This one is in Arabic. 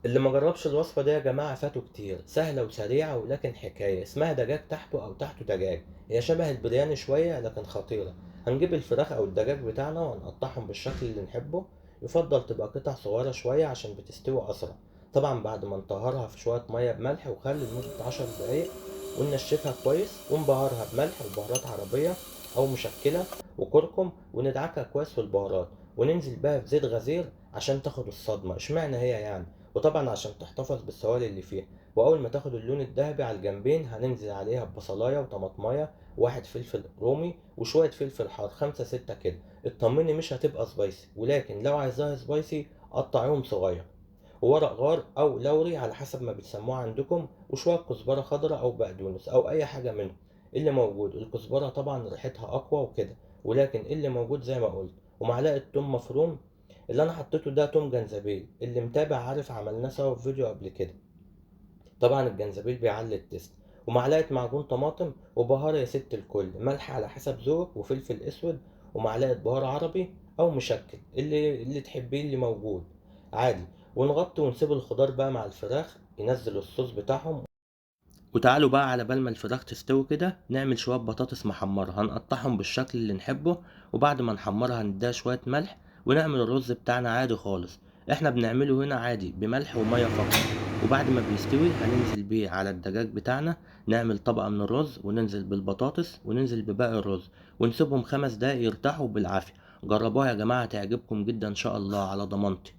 اللي ما جربش الوصفة دي يا جماعة فاتوا كتير، سهلة وسريعة ولكن حكاية. اسمها دجاج تحته أو تحته دجاج. هي شبه البرياني شوية لكن خطيرة. هنجيب الفراخ أو الدجاج بتاعنا ونقطعهم بالشكل اللي نحبه. يفضل تبقى قطع صغيرة شوية عشان بتستوي أسرع. طبعا بعد ما نطهرها في شوية مية بملح وخل لمدة 10 دقايق، وننشفها كويس ونبهرها بملح وبهارات عربية أو مشكلة وكركم، وندعكها كويس في البهارات، وننزل بها في زيت غزير عشان تاخد الصدمة. اشمعنى هي يعني؟ وطبعا عشان تحتفظ بالسوائل اللي فيها. واول ما تاخد اللون الذهبي على الجنبين هننزل عليها ببصلايه وطماطمايه، واحد فلفل رومي وشويه فلفل حار 5 6 كده. اطمني مش هتبقى سبايسي، ولكن لو عايزاها سبايسي قطعيهم صغير. وورق غار او لوري على حسب ما بتسموه عندكم، وشويه كزبره خضراء او بقدونس او اي حاجه منهم اللي موجود. الكزبره طبعا ريحتها اقوى وكده، ولكن اللي موجود زي ما قلت. ومعلقه توم مفروم. اللي انا حطيته ده توم جنزبيل، اللي متابع عارف عملناه سوا في فيديو قبل كده. طبعا الجنزبيل بيعلي التست. ومعلقه معجون طماطم وبهار يا ست الكل، ملح على حسب ذوقك وفلفل اسود. ومعلقه بهار عربي او مشكل اللي تحبيه اللي موجود عادي. ونغطي ونسيب الخضار بقى مع الفراخ ينزل الصوص بتاعهم. وتعالوا بقى على بال ما الفراخ تستوي كده نعمل شوية بطاطس محمرة هنقطعهم بالشكل اللي نحبه. وبعد ما نحمرها هنديها شوية ملح. ونعمل الرز بتاعنا عادي خالص. احنا بنعمله هنا عادي بملح ومية فقط. وبعد ما بيستوي هننزل بيه على الدجاج بتاعنا. نعمل طبقة من الرز وننزل بالبطاطس وننزل بباقي الرز. ونسيبهم 5 دقايق يرتاحوا بالعافية. جربوها يا جماعة تعجبكم جدا ان شاء الله على ضمانتي.